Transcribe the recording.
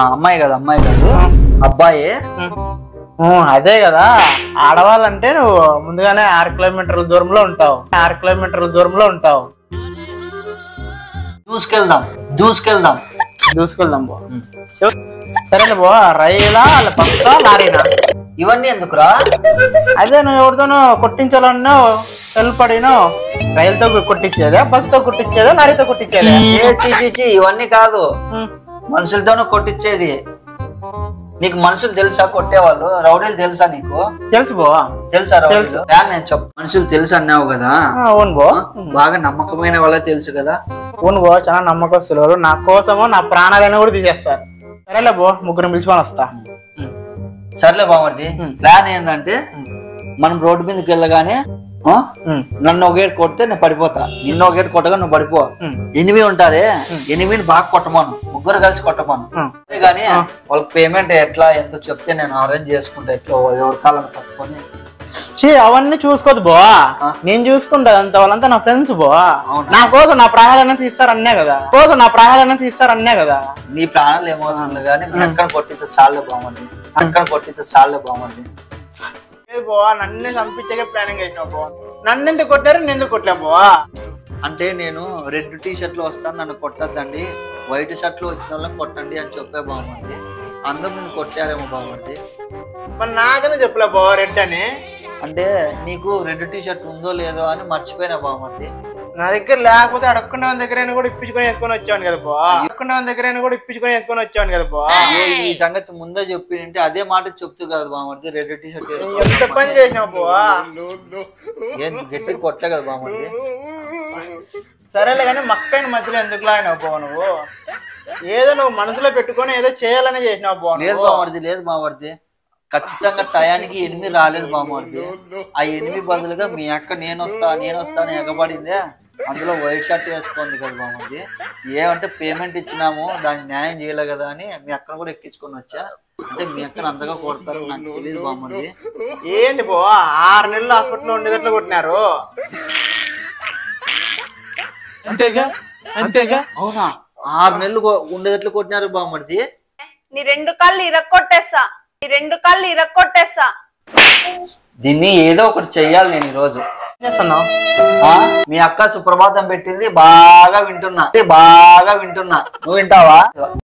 అమ్మాయి కాదు అబ్బాయి. అదే కదా, ఆడవాళ్ళంటే నువ్వు ముందుగానే 6 కిలోమీటర్ల దూరంలో ఉంటావు. దూసుకెళ్దాం బో. సరేలే బో, రైలా బస్సా లారీనా? ఇవన్నీ ఎందుకురా? అదే నువ్వు ఎవరితోనో కొట్టించాలన్నా వెళ్ళపడినో, రైలుతో కొట్టించేదా, బస్సుతో కొట్టించేదా, లారీతో కొట్టించేదా? ఇవన్నీ కాదు, మనుషులతోనూ కొట్టించేది. నీకు మనుషులు తెలుసా కొట్టేవాళ్ళు? రౌడీలు తెలుసా నీకు? తెలుసు బో. తెలుసా రౌడీలు? నేను చెప్పు, మనుషులు తెలుసు అన్నావు కదా. అవును బో. బాగా నమ్మకమైన వాళ్ళే తెలుసు కదా. అవును బో, చాలా నమ్మకస్తులు. నా కోసము నా ప్రాణాలను కూడా తీసేస్తారు. సరేలే బో, ముగ్గురు పిలుచుకొని వస్తా. సర్లే బామర్ది, ప్లాన్ ఏంటంటే మనం రోడ్డు మీదకి వెళ్ళగానే నన్ను ఒక గేట్ కొడితే నేను పడిపోతా, నిన్ను ఒక గేట్ కొట్టగా నువ్వు పడిపో. ఎనిమి ఉంటారే, ఎనిమిని బాగా కొట్టమాను, ముగ్గురు కలిసి కొట్టమాను. కానీ వాళ్ళకి పేమెంట్ ఎట్లా ఎంతో చెప్తే నేను అరేంజ్ చేసుకుంటా. ఎట్లా ఎవరి కాళ్ళని పట్టుకొని అవన్నీ చూసుకోదు బో, నేను చూసుకుంటా. అంత వాళ్ళంతా నా ఫ్రెండ్స్ బో. నా కోసం నా ప్రాణాలన్నీ తీస్తారన్నే కదా. నీ ప్రాణాలు ఏమవసరం లేదు కానీ మీ అక్కను కొట్టితే సార్లే బాగుంది. బో నన్ను చంపించే ప్లానింగ్ చేసినావు బో. నన్ను ఎందుకు కొట్టారు, నేను ఎందుకు కొట్టలే బో? అంటే నేను రెడ్ టీ షర్ట్ లో వస్తాను, నన్ను కొట్టద్దండి, వైట్ షర్ట్ లో వచ్చిన వాళ్ళని కొట్టండి అని చెప్పే బాగుంది. అందరూ నేను కొట్టారేమో బాగుంది. మరి నాకెందుకు చెప్పలే బో రెడ్ అని? అంటే నీకు రెడ్ టీ షర్ట్ ఉందో లేదో అని మర్చిపోయినా బాగుంది. నా దగ్గర లేకపోతే అడుక్కున్న దగ్గర కూడా ఇప్పించుకొని వేసుకొని వచ్చాను కదా బో. ఈ సంగతి ముందే చెప్పి అదే మాట చెప్తూ కదా బాగుంది. రెడ్ టీ షర్ట్ ఎంత పని చేసినావు బో, గట్టి కొట్టలే కదా బాగుంది. సరేలే కానీ మక్కైన మధ్యలో ఎందుకు లాగినావు బో? నువ్వు ఏదో నువ్వు మనసులో పెట్టుకొని ఏదో చేయాలని చేసినావు బో. లేదు బామర్ది, ఖచ్చితంగా టయానికి ఎనిమిది రాలేదు బామర్ది. ఆ ఎనిమిది బదులుగా మీ అక్క నేను వస్తా అని ఎగబడిందే, అందులో వైట్ షర్ట్ వేసుకుంది కదా బామర్ది. ఏమంటే పేమెంట్ ఇచ్చినాము, దానికి న్యాయం చేయలే కదా అని మీ అక్కను కూడా ఎక్కించుకొని వచ్చా. అంటే మీ అక్కను అంతగా కొడతారు నాకు తెలియదు బామర్ది. ఏంది బో, 6 నెలలు హాస్పిటల్లో ఉండేటట్లు కొట్టినారు. అంతేగా అవునా? 6 నెలలు ఉండేటట్లు కొట్టినారు బామర్ది. నీ 2 కాళ్ళు ఇరక్కొట్టేస్తా. దీన్ని ఏదో ఒకటి చెయ్యాలి నేను ఈ రోజు. చేస్తున్నావు? మీ అక్క సుప్రభాతం పెట్టింది బాగా వింటున్నా. నువ్వు వింటావా?